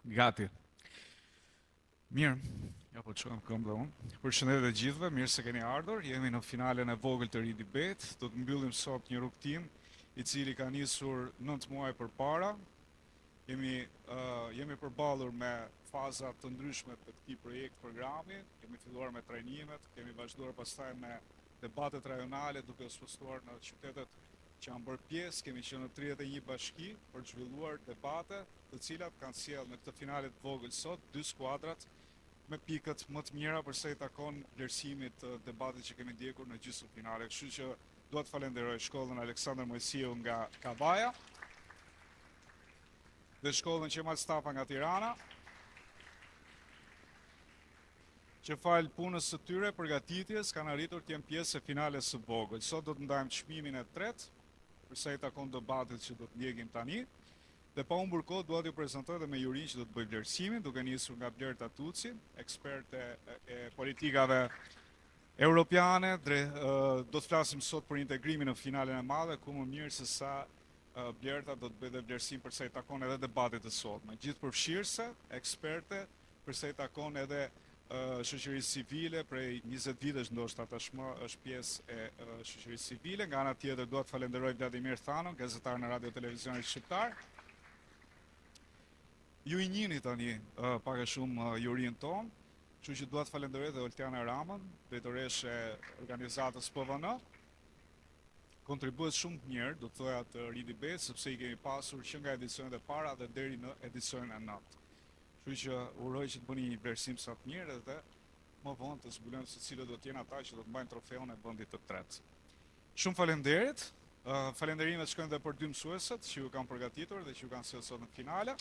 Gati. Mirë, ja po çojmë këmbë dhe unë. Përshëndetje të gjithëve, mirë se keni ardhur. Jemi në finalen e vogël të Ri Debate. Do të mbyllim sot një rrugtim i cili ka nisur 9 muaj përpara. Jemi përballur me faza të ndryshme të këtij projekt programi. Kemi filluar me trajnimet, kemi vazhduar pastaj me debatet rajonale duke u spostuar në qytetet që janë bërë pjesë. Kemi qenë në 31 bashki për të zhvilluar debate, të cilat kanë sjellë në këtë finale të vogël sot dy skuadrat me pikët më të mira përsa i takon vlerësimit të debatit që kemi ndjekur në gjysmëfinale. Kështu që dua të falenderoj shkollën Aleksandër Mojsiu nga Kavaja dhe shkollën Qemal Stafa nga Tirana, që falë punës së tyre përgatitjes kanë arritur të jenë pjesë e finales së vogël. Sot do të ndajmë çmimin e tretë, përsa i takon debatit që do të ndjekim tani. Dhe pa humbur kohë, dua t'ju prezantoj dhe me jurin që do të bëj vlerësimin, duke nisur nga Blerta Tuci, ekspert e politikave europiane. Do të flasim sot për integrimin në finalen e madhe, ku më mirë se sa Blerta do të bëj dhe vlerësim përsa i takon edhe debatit të sotme. Gjithë përfshirëse, eksperte, përsa i takon edhe shoqërisë civile, prej 20 vitesh ndoshta tashmë është pjesë e shoqërisë civile. Nga ana tjetër dua të falenderoj Vladimir Thanon, gazetar në Radio Televizionit Shqiptar. Ju i njihni tani pak a shumë jurin tonë, kështu që dua të falenderoj dhe Oltiana Ramën, drejtoreshe e organizatës PVN, kontribues shumë të mirë, do të thoja të Ri Debate, sepse i kemi pasur që nga edicionet e para dhe deri në edicionin e 9. Kështu që uroj që të bëni një vlerësim sa të mirë dhe më vonë të zbulojmë se cilët do të jenë ata që do të mbajnë trofeun e vendit të tretë. Shumë falenderit. Falenderimet shkojnë dhe për dy mësuesët që ju kanë përgatitur dhe që ju kanë sjellë sot në finale.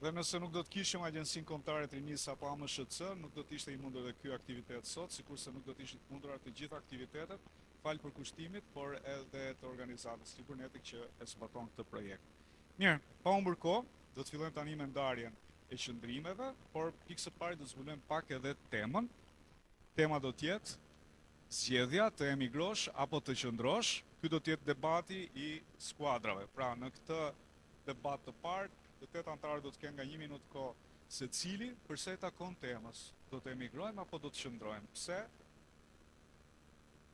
Dhe nëse nuk do të kishim Agjencinë Kombëtare të Rinisë apo AMSHC, nuk do të ishte i mundur dhe ky aktivitet sot, sikurse nuk do të ishin të mundura të gjitha aktivitetet, falë për kushtimit, por edhe të organizatës Cibernetik që e zbaton këtë projekt. Mirë, pa humbur kohë, do të fillojmë tani me ndarjen e qëndrimeve, por pikë së pari do të zbulojmë pak edhe temën. Tema do të jetë zgjedhja të emigrosh apo të qëndrosh. Ky do të jetë debati i skuadrave. Pra, në këtë debat të parë, të 8 antarë do të kenë nga 1 minutë kohë secili, përse i takon temës. Do të emigrojmë apo do të qëndrojmë? Pse?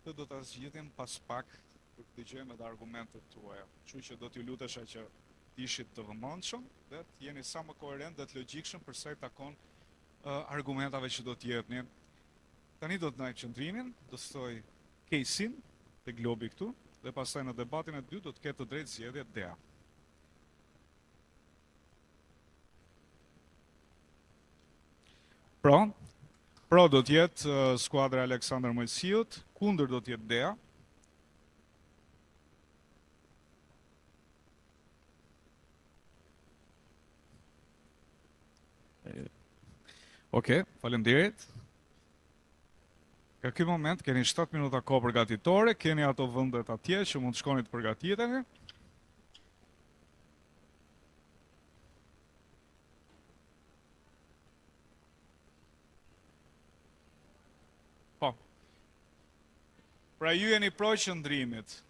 Këtë do të zgjidhim pas pak, për të dëgjojmë edhe argumentet tuaja. Kështu që do t'ju lutesha që ishit të vëmendshëm dhe të jeni sa më koherent dhe të logjikshëm përsa i takon argumentave që do t'jepni. Tani do të ndajmë qëndrimin, do të thoj Kesin te globi këtu, dhe pastaj në debatin e dytë do të ketë të drejtë zgjedhje Dea. Pro do të jetë skuadra Aleksandër Mojsiut, kundër do të jetë Dea. Okej, faleminderit. Ka ky moment keni 7 minuta kohë përgatitore, keni ato vendet atje që mund të shkoni të përgatiteni. Po. Pra ju jeni pro qëndrimit.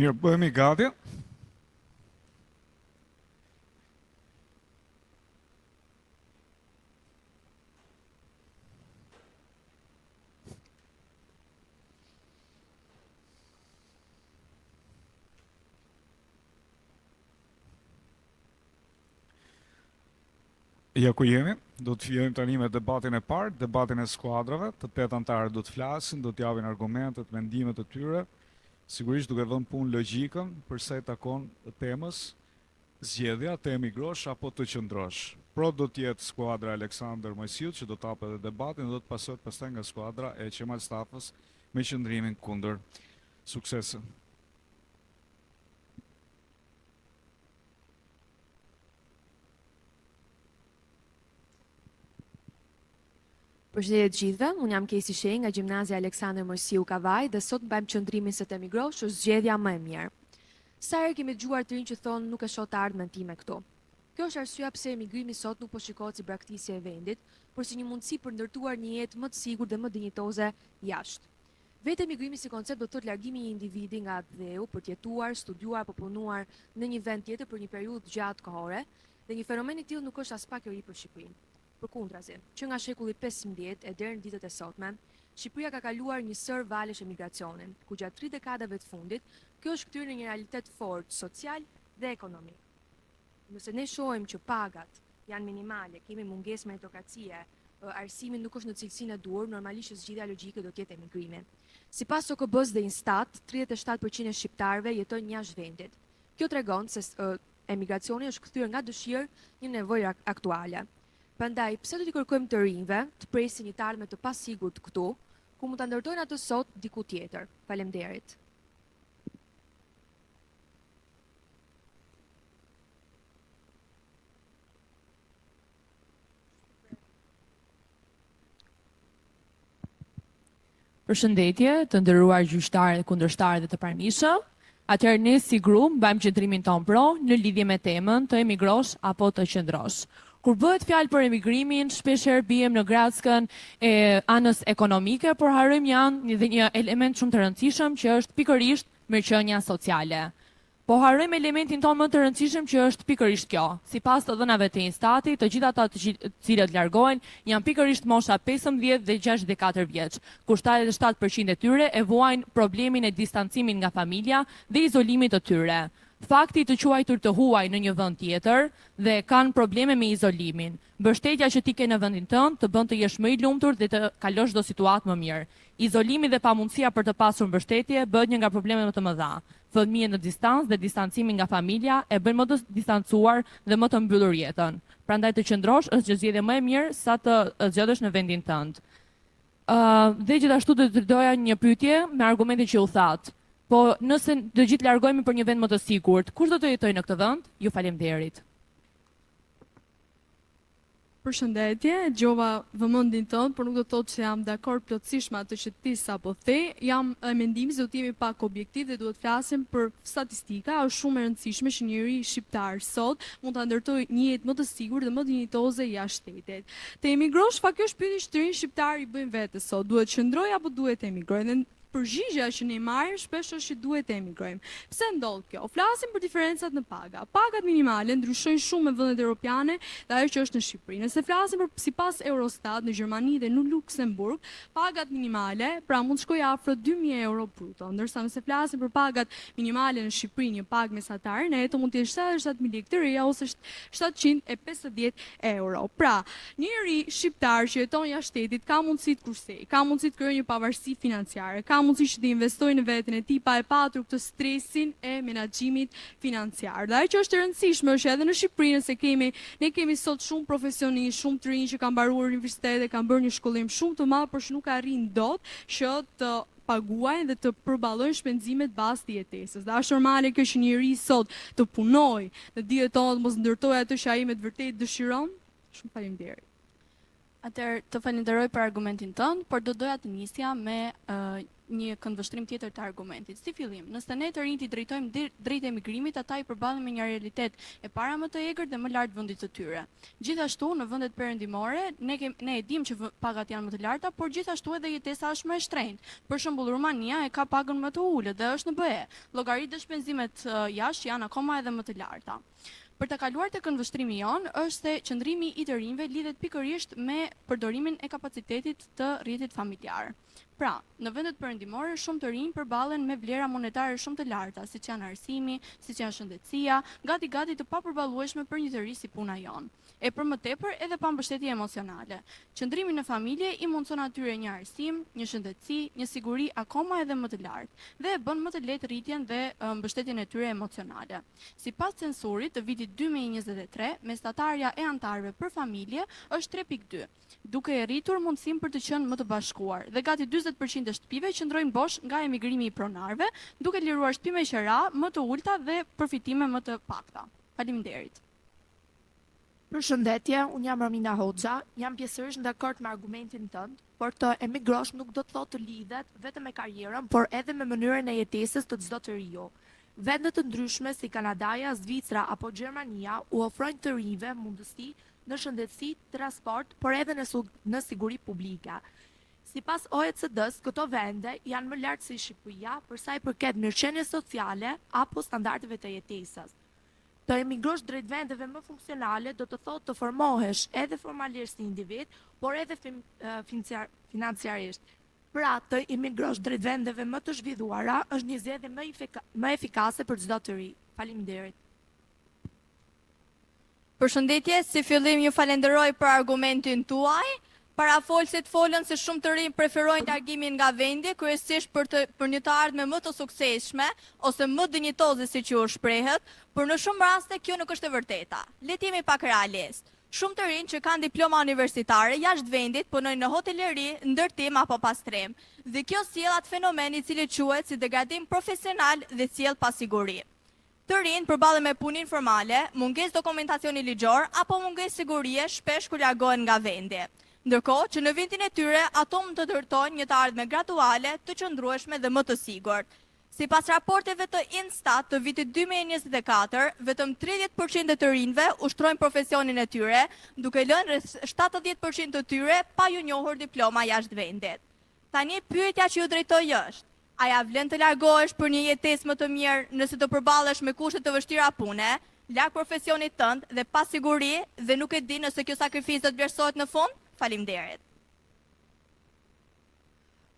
Mirë, bëhemi gati. Ja ku jemi, do të fillojmë tani me debatin e parë, debatin e skuadrave, të 8 anëtarët do të flasin, do të japin argumentet, mendimet e tyre, sigurisht duke dhënë punë logjikën për sa i takon temës, zgjedhja të emigrosh apo të qëndrosh. Pro do të jetë skuadra Aleksandër Mojsiut që do të hapë edhe debatin dhe do të pasohet pastaj nga skuadra e Qemal Stafës me qëndrimin kundër. Suksese. Përshëndetje të gjithëve, unë jam Kesi Shej nga Gjimnazia Aleksandër Mojsiu Kavaj dhe sot bëjmë qëndrimin se të emigrosh është zgjedhja më e mirë. Sa herë kemi dëgjuar të rinj që thonë nuk e shoh të ardhmen time këtu. Kjo është arsyeja pse emigrimi sot nuk po shikohet si braktisje e vendit, por si një mundësi për ndërtuar një jetë më të sigurt dhe më dinjitoze jashtë. Vetë emigrimi si koncept do të thotë largimi i një individi nga dheu për të jetuar, studiuar apo punuar në një vend tjetër për një periudhë gjatë kohore, dhe një fenomen i tillë nuk është as pak i ri për Shqipërinë. Përkundrazi, që nga shekulli 15 e deri në ditët e sotme, Shqipëria ka kaluar një sër valesh emigracionin, ku gjatë 3 dekadave të fundit, kjo është kthyer në një realitet fort social dhe ekonomik. Nëse ne shohim që pagat janë minimale, kemi mungesë meritokracie, arsimi nuk është në cilësinë e duhur, normalisht zgjidhja logjike do të jetë emigrimi. Sipas OKB-s dhe Instat, 37% e shqiptarëve jetojnë jashtë vendit. Kjo tregon se emigracioni është kthyer nga dëshirë një nevojë aktuale. Prandaj, pse do t'i kërkojmë të rinjve të presin një të ardhme të pasigurt këtu, ku mund ta ndërtojnë atë sot diku tjetër. Faleminderit. Përshëndetje të nderuar gjyqtarë dhe kundërshtarë dhe të pranishëm. Atëherë ne si grup bëjmë qëndrimin ton pro në lidhje me temën të emigrosh apo të qëndrosh. Kur bëhet fjalë për emigrimin, shpeshherë bijem në grackën e anës ekonomike, por harrojmë një element shumë të rëndësishëm që është pikërisht mirëqenia sociale. Po harrojmë elementin tonë më të rëndësishëm që është pikërisht kjo. Sipas të dhënave të Instatit, të gjithë ata të cilët largohen janë pikërisht mosha 15 dhe 64 vjeç, ku 77% e tyre e vuajnë problemin e distancimit nga familja dhe izolimit të tyre. Fakti të quajtur të huaj në një vend tjetër dhe kanë probleme me izolimin. Mbështetja që ti ke në vendin tënd të bën të jesh më i lumtur dhe të kalosh çdo situatë më mirë. Izolimi dhe pamundësia për të pasur mbështetje bëhet një nga problemet më të mëdha. Fëmijët në distancë dhe distancimi nga familja e bëjnë më të distancuar dhe më të mbyllur jetën. Prandaj të qëndrosh është zgjedhje më e mirë sa të zgjodesh në vendin tënd. Dhe gjithashtu do të doja një pyetje me argumentin që u thatë. Po nëse të gjithë largohemi për një vend më të sigurt, kush do të jetojë në këtë vend? Ju faleminderit. Përshëndetje, dëgjova vëmendjen tënd, por nuk do të thotë se jam dakord plotësisht me atë që ti sapo the. Jam mendimi se do të jemi pak objektiv dhe duhet flasim për statistika. Është shumë e rëndësishme që njëri shqiptar sot mund ta ndërtojë një jetë më të sigurt dhe më dinjitoze jashtë shtetit. Të emigrosh, fa kjo është pyetje që të rinj shqiptar i bëjnë vetë sot. Duhet qëndroj apo duhet emigrojë? Përgjigja që ne marrim shpesh është që duhet të emigrojmë. Pse ndodh kjo? Flasim për diferencat në paga. Pagat minimale ndryshojnë shumë me vendet europiane dhe ajo që është në Shqipëri. Nëse flasim për sipas Eurostat në Gjermani dhe në Luksemburg, pagat minimale pra mund të shkojë afër 2000 euro bruto, ndërsa nëse flasim për pagat minimale në Shqipëri, një pagë mesatare neto mund të jetë 77.000 lekë të reja ose 750 euro. Pra, njëri shqiptar që jeton jashtë shtetit ka mundësi të kursej, ka mundësi të krijojë një pavarësi financiare, ka mundësi që të investojë në veten e tij pa e patur këtë stresin e menaxhimit financiar. Dhe ajo që është e rëndësishme është edhe në Shqipëri nëse ne kemi sot shumë profesionistë, shumë të rinj që kanë mbaruar universitete, kanë bërë një shkollim shumë të madh, por që nuk arrin dot që të paguajnë dhe të përballojnë shpenzimet bazë të jetesës. Dhe është normale kjo që njëri sot të punojë, të dihet të mos ndërtojë atë që ai me të vërtetë dëshiron. Shumë faleminderit. Atëherë të falenderoj për argumentin tënd, por do doja të nisja me një këndvështrim tjetër të argumentit. Si fillim, nëse ne të rinjt i drejtojmë drejt emigrimit, ata i përballen me një realitet e para më të egër dhe më lart vendit të tyre. Gjithashtu, në vendet perëndimore, ne e dimë që pagat janë më të larta, por gjithashtu edhe jetesa është më e shtrenjtë. Për shembull, Rumania e ka pagën më të ulët dhe është në BE. Llogaritë dhe shpenzimet jashtë janë akoma edhe më të larta. Për të kaluar të këndvështrimi jonë, është se qëndrimi i të rinjve lidhet pikërisht me përdorimin e kapacitetit të rrjetit familjar. Pra, në vendet perëndimore shumë të rinj përballen me vlera monetare shumë të larta, siç janë arsimi, siç janë shëndetësia, gati të papërballueshme për një të ri si puna jonë. E për më tepër edhe pa mbështetje emocionale. Qëndrimi në familje i mundson atyre një arsim, një shëndetësi, një siguri akoma edhe më të lartë dhe e bën më të lehtë rritjen dhe mbështetjen e tyre emocionale. Sipas censurit të vitit 2023, mesataria e anëtarëve për familje është 3.2, duke e rritur mundësinë për të qenë më të bashkuar dhe gati 40% e shtëpive qëndrojnë bosh nga emigrimi i pronarëve, duke liruar shtëpi me qera më të ulta dhe përfitime më të pakta. Faleminderit. Përshëndetje, unë jam Romina Hoxha, jam pjesërisht dakord me argumentin tënd, por të emigrosh nuk do të thotë të lidhet vetëm me karrierën, por edhe me mënyrën e jetesës të çdo të riu. Vende të ndryshme si Kanadaja, Zvicra apo Gjermania u ofrojnë të rinjve mundësi në shëndetësi, transport, por edhe në siguri publike. Sipas OECD-s, këto vende janë më lart se Shqipëria për sa i përket mirëqenies sociale apo standardeve të jetesës. Të emigrosh drejt vendeve më funksionale do të thotë të formohesh edhe formalisht si individ, por edhe financiarisht. Pra, të emigrosh drejt vendeve më të zhvilluara është një zgjedhje më efikase për çdo të ri. Faleminderit. Përshëndetje, si fillim ju falenderoj për argumentin tuaj. Parafolësit folën se shumë të rinj preferojnë largimin nga vendi, kryesisht për një të ardhme më të suksesshme ose më dinjitoze siç u shprehet, por në shumë raste kjo nuk është e vërteta. Le të jemi pak realist. Shumë të rinj që kanë diploma universitare jashtë vendit punojnë në hoteleri, ndërtim apo pastrim. Dhe kjo sjell atë fenomen i cili quhet si degradim profesional dhe sjell pasiguri. Të rinj përballen me punë informale, mungesë dokumentacioni ligjor apo mungesë sigurie shpesh kur largohen nga vendi. Ndërkohë që në vendin e tyre ato mund të ndërtojnë një të ardhme graduale, të qëndrueshme dhe më të sigurt. Sipas raporteve të Instat të vitit 2024, vetëm 30% e të rinjve ushtrojnë profesionin e tyre, duke lënë rreth 70% të tyre pa ju njohur diploma jashtë vendit. Tani pyetja që ju drejtoj është: a ja vlen të largohesh për një jetesë më të mirë nëse të përballesh me kushte të vështira pune, larg profesionit tënd dhe pa siguri dhe nuk e di nëse kjo sakrificë do të vlerësohet në fund? Faleminderit.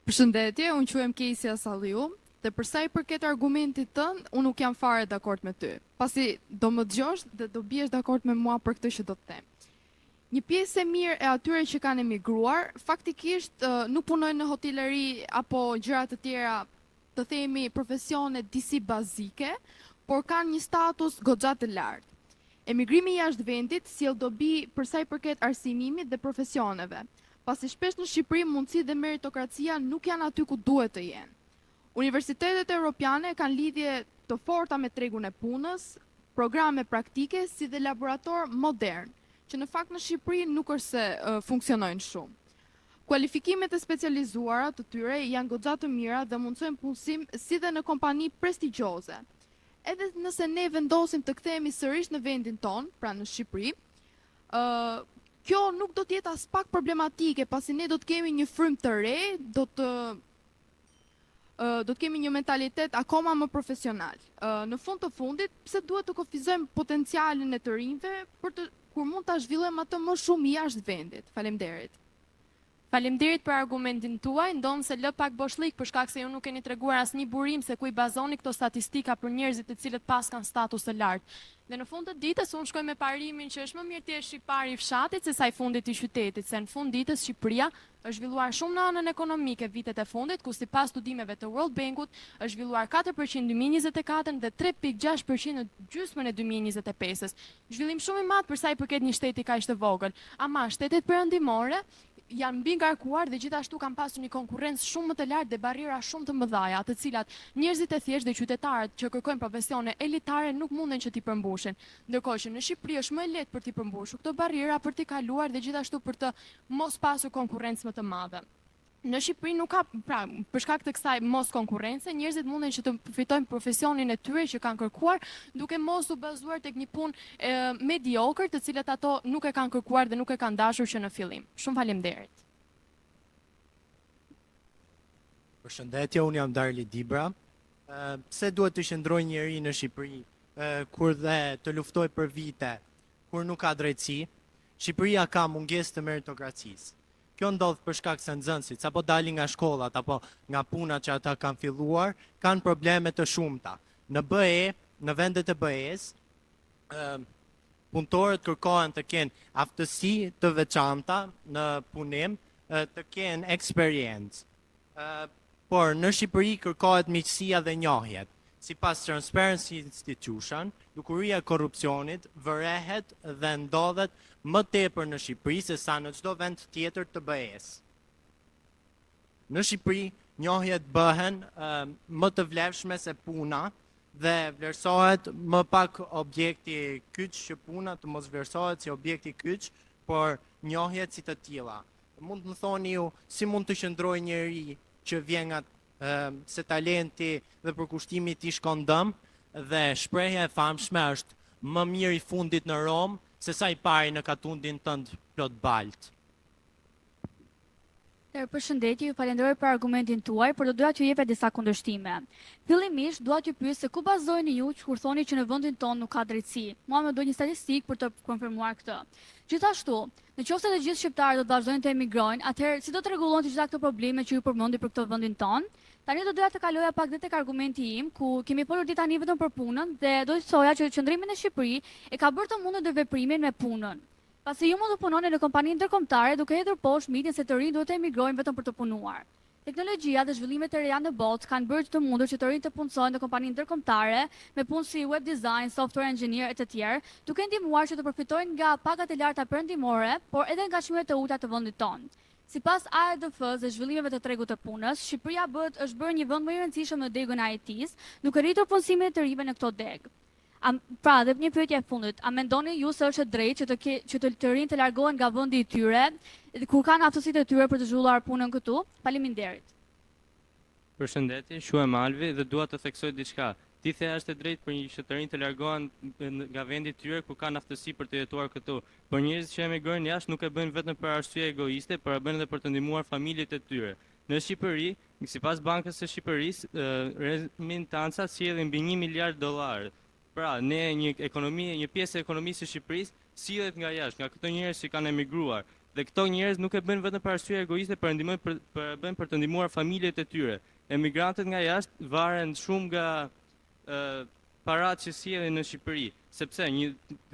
Përshëndetje, unë quhem Kesia Salliu, dhe për sa i përket argumentit tënd, unë nuk jam fare dakord me ty. Pasi do më dëgjosh dhe do biesh dakord me mua për këtë që do të them. Një pjesë e mirë e atyre që kanë emigruar, faktikisht nuk punojnë në hoteleri apo gjëra të tjera, të themi profesione disi bazike, por kanë një status goxha të lartë. Emigrimi jashtë vendit sjell dobi për sa i përket arsimimit dhe profesioneve, pasi shpesh në Shqipëri mundësi dhe meritokracia nuk janë aty ku duhet të jenë. Universitetet europiane kanë lidhje të forta me tregun e punës, programe praktike si dhe laborator modern, që në fakt në Shqipëri nuk është se funksionojnë shumë. Kualifikimet e specializuara të tyre janë goxha të mira dhe mundsojnë punësim si dhe në kompani prestigjioze. Edhe nëse ne vendosim të kthehemi sërish në vendin ton, pra në Shqipëri, kjo nuk do të jetë as pak problematike, pasi ne do të kemi një frymë të re, do të kemi një mentalitet akoma më profesional. Në fund të fundit, pse duhet të kufizojmë potencialin e të rinjve kur mund ta zhvillojmë atë më shumë jashtë vendit. Faleminderit. Faleminderit për argumentin tuaj, ndonë se lë pak boshlik për shkak se ju nuk keni treguar asnjë burim se ku i bazoni këto statistika për njerëzit të cilët pas kanë status të lartë. Dhe në fund të ditës unë shkoj me parimin që është më mirë të jesh shqiptar i fshatit se sa i fundit i qytetit, se në fund ditës Shqipëria është zhvilluar shumë në anën ekonomike vitet e fundit, ku sipas studimeve të World Bankut është zhvilluar 4% në 2024 dhe 3.6% në gjysmën e 2025-s. Zhvillim shumë i madh për sa i përket një shteti kaq të vogël, ama shtetet perëndimore janë mbi ngarkuar dhe gjithashtu kanë pasur një konkurrencë shumë më të lartë dhe barriera shumë të mëdha, të cilat njerëzit e thjeshtë dhe qytetarët që kërkojnë profesione elitare nuk munden që t'i përmbushin. Ndërkohë që në Shqipëri është më lehtë për t'i përmbushur këto barriera, për t'i kaluar dhe gjithashtu për të mos pasur konkurrencë më të madhe. Në Shqipëri nuk ka, pra, për shkak të kësaj mos konkurrence, njerëzit munden që të përfitojnë profesionin e tyre që kanë kërkuar, duke mos u bazuar tek një punë mediocre, të cilët ato nuk e kanë kërkuar dhe nuk e kanë dashur që në fillim. Shumë faleminderit. Përshëndetje, unë jam Darli Dibra. Pse duhet të qëndrojë njeri në Shqipëri kur dhe të luftoj për vite, kur nuk ka drejtësi? Shqipëria ka mungesë të meritokracisë. Kjo ndodh për shkak se nxënësit, sapo dalin nga shkollat apo nga punat që ata kanë filluar, kanë probleme të shumta. Në BE, në vendet e BE-s, punëtorët kërkohen të kenë aftësi të veçanta në punim, të kenë eksperiencë. Por në Shqipëri kërkohet miqësia dhe njohjet. Sipas Transparency Institution, lukuria e korrupsionit vërehet dhe ndodhet më tepër në Shqipëri se sa në çdo vend tjetër të BE-s. Në Shqipëri, njohjet bëhen më të vlefshme se puna dhe vlerësohet më pak objekti kyç që puna, të mos vlerësohet si objekti kyç, por njohjet si të tilla. Mund të më thoni ju si mund të qëndrojë njeri që vjen nga se talenti dhe përkushtimi t'i shkon dëm dhe shprehja e famshme është më mirë i fundit në Rom se sa i pari në katundin tënd plot balt. Përshëndetje, ju falenderoj për argumentin tuaj, por do doja t'ju jepja disa kundërshtime. Fillimisht, dua t'ju pyes se ku bazojeni ju kur thoni që në vendin tonë nuk ka drejtësi. Mua më duhet një statistikë për të konfirmuar këtë. Gjithashtu, nëse të gjithë shqiptarët do të vazhdojnë të emigrojnë, atëherë si do të rregullon të gjitha këto probleme që ju përmendi për këtë vendin tonë? Tani do doja të kaloja pak dhe tek argumenti im, ku kemi folur dita tani vetëm për punën dhe do të thoja që qëndrimi në Shqipëri e ka bërë të mundur dhe veprimin me punën. Pasi ju mund të punoni në kompani ndërkombëtare duke hedhur poshtë mitin se të rinj duhet të emigrojnë vetëm për të punuar. Teknologjia dhe zhvillimet e reja në botë kanë bërë të mundur që të rinjt të punësojnë në kompani ndërkombëtare me punë si web design, software engineer e të tjerë, duke ndihmuar që të përfitojnë nga pagat e larta perëndimore, por edhe nga çmimet e ulta të vendit tonë. Sipas AEDF-s dhe zhvillimeve të tregut të punës, Shqipëria është bërë një vend më i rëndësishëm në degën e IT-s, duke rritur punësimet e të rinjve në këto degë. Pra, dhe një pyetje e fundit, a mendoni ju se është e drejtë që të rinjt të largohen nga vendi i tyre, kur kanë aftësitë e tyre për të zhvilluar punën këtu? Faleminderit. Përshëndetje, quhem Alvi dhe dua të theksoj diçka. Ti the është e drejtë për një shqiptarin të largohen nga vendi i tyre kur kanë aftësi për të jetuar këtu. Por njerëzit që emigrojnë jashtë nuk e bëjnë vetëm për arsye egoiste, por e bëjnë edhe për të ndihmuar familjet e tyre. Në Shqipëri, sipas Bankës së Shqipërisë, remintanca sjellin mbi $1 miliard. Pra, një pjesë e ekonomisë së Shqipërisë sillet nga jashtë, nga këto njerëz që kanë emigruar. Dhe këto njerëz nuk e bëjnë vetëm për arsye egoiste, por bëjnë për të ndihmuar familjet e tyre. Emigrantët nga jashtë varen shumë nga paratë që sjellin në Shqipëri, sepse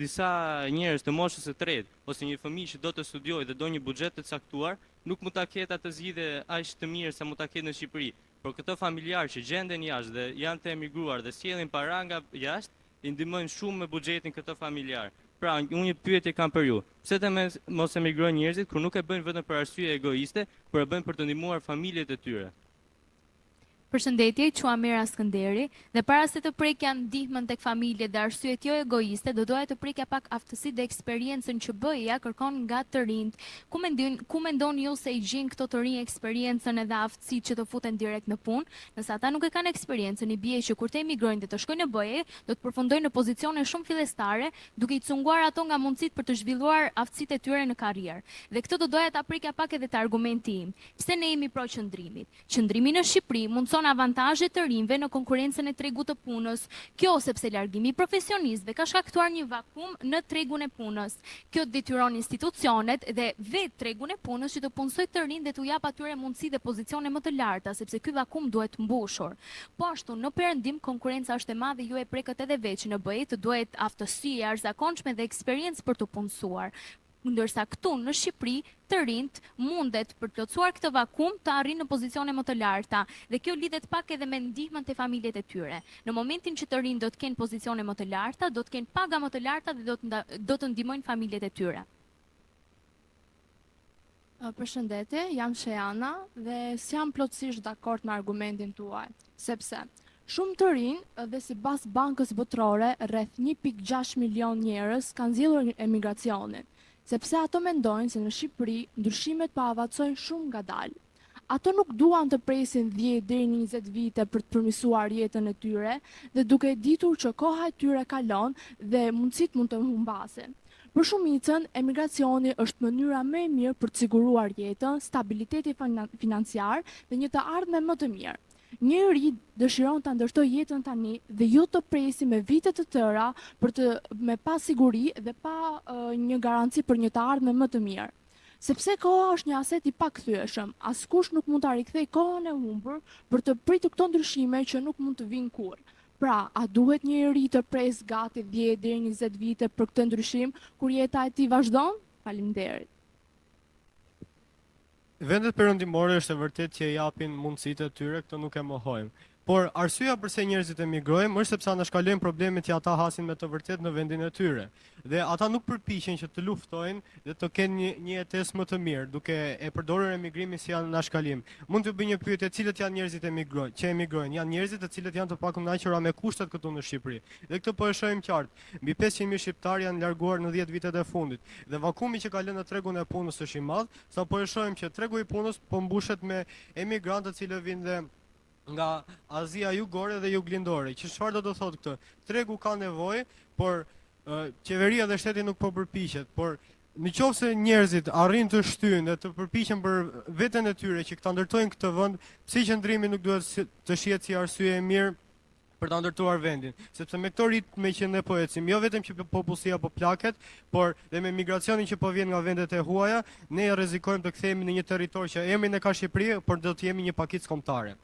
disa njerëz të moshës së tretë ose një fëmijë që do të studiojë dhe do një buxhet të caktuar, nuk mund ta ketë atë zgjidhje aq të mirë sa mund ta ketë në Shqipëri. Por këto familjarë që gjenden jashtë dhe janë të emigruar dhe sjellin para nga jashtë, i ndihmojnë shumë me buxhetin këto familjar. Pra, unë një pyetje kam për ju. Pse të mos emigrojnë njerëzit kur nuk e bëjnë vetëm për arsye egoiste, por e bëjnë për të ndihmuar familjet e tyre? Përshëndetje, quam Mira Skënderi dhe para se të prekja ndihmën tek familjet dhe arsyet jo egoiste, do doja të prekja pak aftësitë dhe eksperiencën që BE-ja kërkon nga të rinjt. Ku mendoni ju se i gjin këto të rinj eksperiencën edhe aftësitë që të futen direkt në punë? Nëse ata nuk e kanë eksperiencën, i bie që kur të emigrojnë dhe të shkojnë në BE, do të përfundojnë në pozicione shumë fillestare, duke i cunguar ato nga mundësitë për të zhvilluar aftësitë e tyre në karrierë. Dhe këtë do doja ta prekja pak edhe te argumenti im. Pse ne jemi pro qëndrimit? Qëndrimi në Shqipëri mund avantazhe të rinjve në konkurrencën e tregut të punës. Kjo sepse largimi i profesionistëve ka shkaktuar një vakum në tregun e punës. Kjo detyron institucionet dhe vetë tregun e punës që të punësojë të rinj dhe t'u jap atyre mundësi dhe pozicione më të larta, sepse ky vakum duhet mbushur. Po ashtu, në perëndim konkurrenca është e madhe, ju e prekët edhe vetë që në BE të duhet aftësi e arzakonshme dhe eksperiencë për të punësuar. Ndërsa këtu në Shqipëri të rinjt mundet për të plotësuar këtë vakum të arrijnë në pozicione më të larta dhe kjo lidhet pak edhe me ndihmën te familjet e tyre. Në momentin që të rinjt do të kenë pozicione më të larta, do të kenë paga më të larta dhe do të ndihmojnë familjet e tyre. Përshëndetje, jam Shejana dhe s'jam plotësisht dakord me argumentin tuaj, sepse shumë të rinj dhe sipas Bankës Botërore rreth 1.6 milion njerëz kanë zgjedhur emigracionin, sepse ato mendojnë se në Shqipëri ndryshimet po avacojnë shumë ngadalë. Ato nuk duan të presin 10 deri në 20 vite për të përmirësuar jetën e tyre dhe duke ditur që koha e tyre kalon dhe mundësit mund të humbasen. Për shumicën, emigracioni është mënyra më e mirë për të siguruar jetën, stabiliteti financiar dhe një të ardhme më të mirë. Njëri dëshiron të ndërtoj jetën tani dhe jo të presi me vite të tëra me pa siguri dhe pa një garanci për një të ardhme më të mirë. Sepse koha është një aset i pakhthyeshëm, askush nuk mund ta rikthej kohën e humbur për të pritur këto ndryshime që nuk mund të vinë kurrë. Pra, a duhet njëri të pres gati 10 deri 20 vite për këtë ndryshim kur jeta e tij vazhdon? Faleminderit. Vendet perëndimore është e vërtet që japin mundësitë e tyre, këto nuk e mohojmë. Por arsyeja pse njerëzit emigrojnë është sepse anashkalojnë problemet që ata hasin me të vërtet në vendin e tyre. Dhe ata nuk përpiqen që të luftojnë dhe të kenë një jetesë më të mirë, duke e përdorur emigrimin si anashkalim. Mund të bëj një pyetje, cilët janë njerëzit që emigrojnë? Janë njerëzit të cilët janë të pakënaqura me kushtet këtu në Shqipëri. Dhe këtë po e shohim qartë. Mbi 500.000 shqiptar janë larguar në 10 vitet e fundit. Dhe vakumi që ka lënë në tregun e punës është i madh, sa po e shohim që tregu i punës po mbushet me emigrantë të cilët vinë dhe nga Azia jugore dhe juglindore. Që çfarë do të thotë këtë? Tregu ka nevojë, por qeveria dhe shteti nuk po përpiqet, por në qoftë se njerëzit arrin të shtyhen dhe të përpiqen për veten e tyre që ta ndërtojnë këtë vend, pse qëndrimi nuk duhet të shihet si arsye e mirë për ta ndërtuar vendin, sepse me këto ritme që ne po ecim, jo vetëm që popullsia po plaket, por dhe me migracionin që po vjen nga vendet e huaja, ne rrezikojmë të kthehemi në një territor që emrin e ka Shqipëri, por do të jemi një pakicë kombëtare.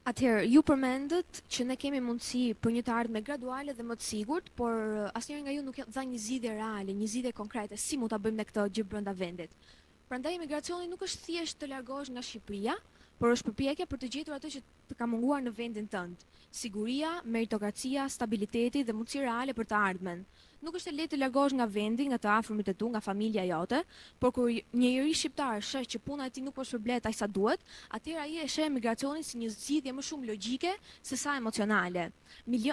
Atëherë, ju përmendët që ne kemi mundësi për një të ardhme graduale dhe më të sigurt, por asnjëri nga ju nuk dha një zgjidhje reale, një zgjidhje konkrete, si mund ta bëjmë ne këtë gjë brenda vendit. Prandaj imigracioni nuk është thjesht të largohesh nga Shqipëria, por është përpjekje për të gjetur atë që të ka munguar në vendin tënd. Siguria, meritokracia, stabiliteti dhe mundësi reale për të ardhmen. Nuk është e lehtë të largohesh nga vendi, nga të afërmit e tu, nga familja jote, por kur një njeri shqiptar sheh që puna e tij nuk po shpërblet aq sa duhet, atëherë ai e sheh emigracionin si një zgjidhje më shumë logjike se sa emocionale.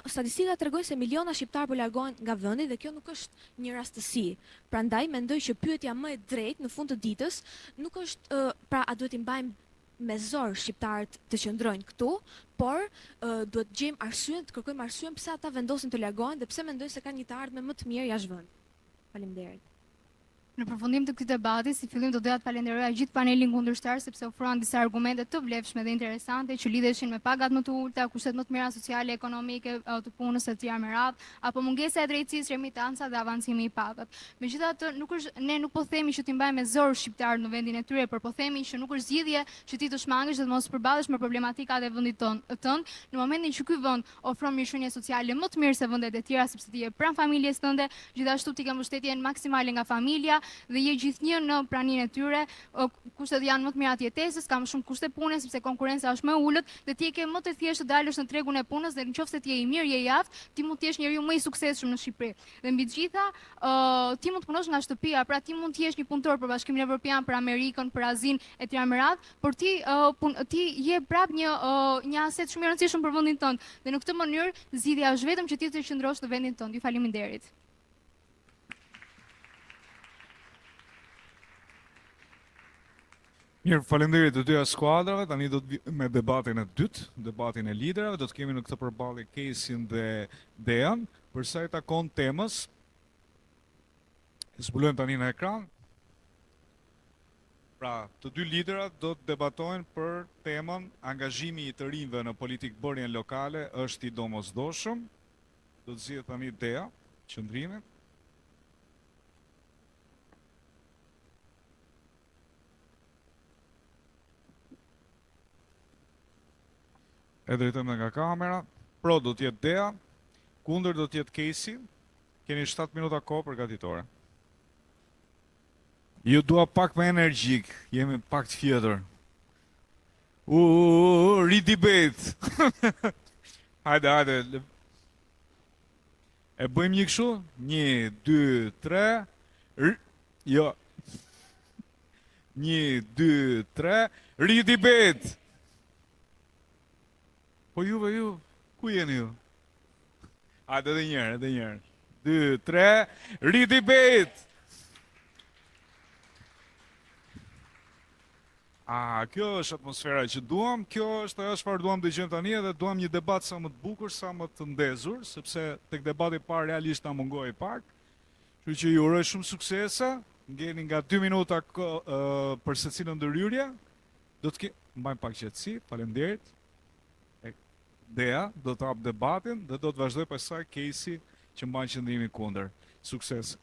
Statistikat tregojnë se miliona shqiptar po largohen nga vendi dhe kjo nuk është një rastësi. Prandaj mendoj që pyetja më e drejtë në fund të ditës nuk është pra a duhet i mbajmë me zor shqiptarët të qëndrojnë këtu, por duhet gjejmë arsyen, të kërkojmë arsyen pse ata vendosin të largohen dhe pse mendojnë se kanë një të ardhme më të mirë jashtë vendit. Faleminderit. Në përfundim të këtij debati, si fillim do doja të falenderoja gjithë panelin kundërshtar sepse ofruan disa argumente të vlefshme dhe interesante që lidheshin me pagat më të ulta, kushtet më të mira sociale, ekonomike, të punës së tjera me radhë, apo mungesa e drejtësisë, remitanca dhe avancimi i pagat. Megjithatë, ne nuk po themi që t'i mbajmë me zor shqiptarët në vendin e tyre, por po themi që nuk është zgjidhje që ti të shmangesh dhe të mos përballesh me problematikat e vendit tënd, në momentin që ky vend ofron mirëqenie sociale më të mirë se vendet e tjera sepse ti je pranë familjes tënde, gjithashtu ti ke mbështetjen maksimale nga familja dhe je gjithnjë në praninë e tyre, kushtet janë më të mira të jetesës, ka më shumë kushte pune sepse konkurenca është më ulët dhe ti ke më të thjeshtë të dalësh në tregun e punës dhe nëse ti je i mirë, je i aftë, ti mund të jesh njeriu më i suksesshëm në Shqipëri. Dhe mbi të gjitha, ti mund të punosh nga shtëpia, pra ti mund të jesh një punëtor për Bashkimin Evropian, për Amerikën, për Azinë e tjera me radhë, por ti je prap një aset shumë i rëndësishëm për vendin tënd. Dhe në këtë mënyrë zgjidhja është vetëm që ti të qëndrosh në vendin tënd. Ju faleminderit. Mirë, faleminderit të dyja skuadrave. Tani do të me debatin e dytë, debatin e liderave. Do të kemi në këtë përballje Kesin dhe Dean. Për sa i takon temës, zbulojmë tani në ekran. Pra, të dy liderat do të debatojnë për temën angazhimi i të rinjve në politikë bërjen lokale është i domosdoshëm. Do të zgjidhet tani Dea, qëndrimin. E drejtojmë nga kamera. Pro do t'jetë Dea, kundër do t'jetë Kesi. Keni 7 minuta kohë përgatitore. Ju dua pak më energjik, jemi pak të fjetër. Re-debate. Hajde. E bëjmë një kështu? 1, 2, 3. Jo. 1, 2, 3, ridibet! Po ju, ku jeni ju? Hajde edhe njërë. 2, 3, ridibet! Kjo është atmosfera që duam, kjo është ajo çfarë duam dëgjojmë tani dhe duam një debat sa më të bukur, sa më të ndezur, sepse tek debati i parë realisht na mungoi pak. Kështu që ju uroj shumë suksese. Ngeni nga 2 minuta për secilën ndërhyrje. Do të mbajmë pak qetësi, faleminderit. Dea do të hap debatin dhe do të vazhdoj pastaj Casey që mban qëndrimin kundër. Sukses.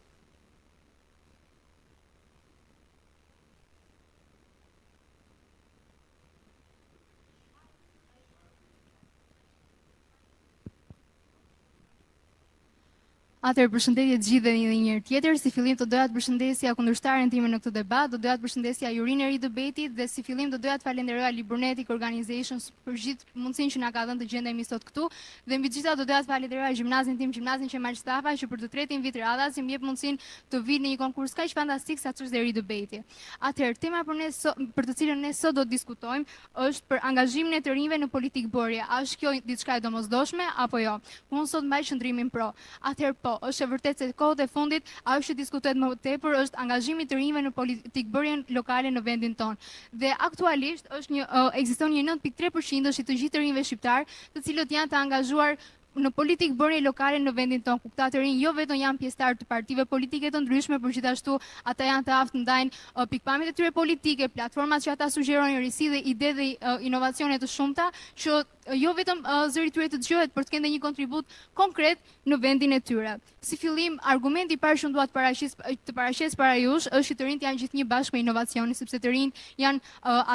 Atëherë përshëndetje të gjithëve një herë tjetër. Si fillim të doja të përshëndesja kundërshtaren time në këtë debat, do doja të përshëndesja jurinë e ri të debatit dhe si fillim do doja të falenderoja Liburnetic Organizations për gjithë mundësinë që na ka dhënë të gjendemi sot këtu dhe mbi gjitha do doja të falenderoja gjimnazin tim, gjimnazin Qemal Stafa, që për të tretin vit radhas më jep mundësinë të vi në një konkurs kaq fantastik sa ç'është ri debati. Atëherë tema për të cilën ne sot do të diskutojmë është për angazhimin e të rinjve në politikë bërje. A është kjo diçka e domosdoshme apo jo? Unë sot mbaj qëndrimin pro. Atëherë po, është e vërtet se kohët e fundit ajo që diskutohet më tepër është angazhimi të rinjve në politikbërjen lokale në vendin tonë. Dhe aktualisht ekziston një 9.3% i të gjithë të rinjve shqiptar, të cilët janë të angazhuar në politikë bërje lokale në vendin tonë, ku këta të rinj jo vetëm janë pjesëtar të partive politike të ndryshme, por gjithashtu ata janë të aftë ndajnë pikpamjet e tyre politike, platformat që ata sugjerojnë, risi dhe ide dhe inovacione të shumta, që jo vetëm zëri tyre të dëgjohet, por të kenë një kontribut konkret në vendin e tyre. Si fillim, argumenti i parë që dua të paraqes para jush është që të rinjt janë gjithnjë bashkë me inovacionin, sepse të rinjt janë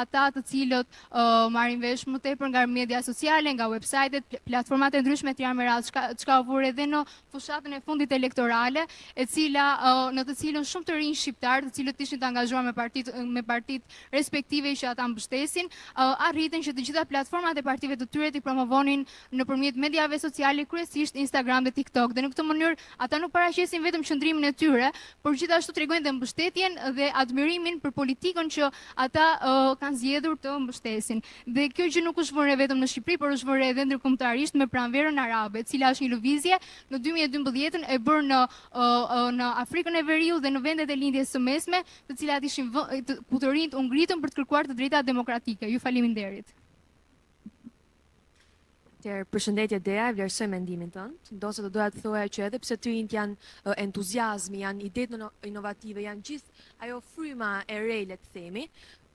ata të cilët marrin vesh më tepër nga media sociale, nga websajtet, platformat e ndryshme të janë me radhë, çka u vure edhe në fushatën e fundit elektorale, në të cilën shumë të rinj shqiptar, të cilët ishin të angazhuar me partitë respektive që ata mbështesin, arritën që të gjitha platformat e partive të tyre t'i promovonin nëpërmjet mediave sociale, kryesisht Instagram dhe TikTok. Dhe në këtë mënyrë ata nuk paraqesin vetëm qëndrimin e tyre, por gjithashtu tregojnë dhe mbështetjen dhe admirimin për politikën që ata kanë zgjedhur të mbështesin. Dhe kjo gjë nuk është vënë vetëm në Shqipëri, por është vënë edhe ndërkombëtarisht me pranverën arabe, e cila është një lëvizje në 2012 e bërë në Afrikën e Veriut dhe në vendet e lindjes së mesme, të cilat ishin ku të rinjt u ngritën për të kërkuar të drejtat demokratike. Ju faleminderit. Përshëndetje Dea, e vlerësoj mendimin tënd. Ndosë të doja të thoja që edhe pse të rinjt janë entuziazmi, janë idetë inovative, janë gjithë ajo fryma e re, le të themi,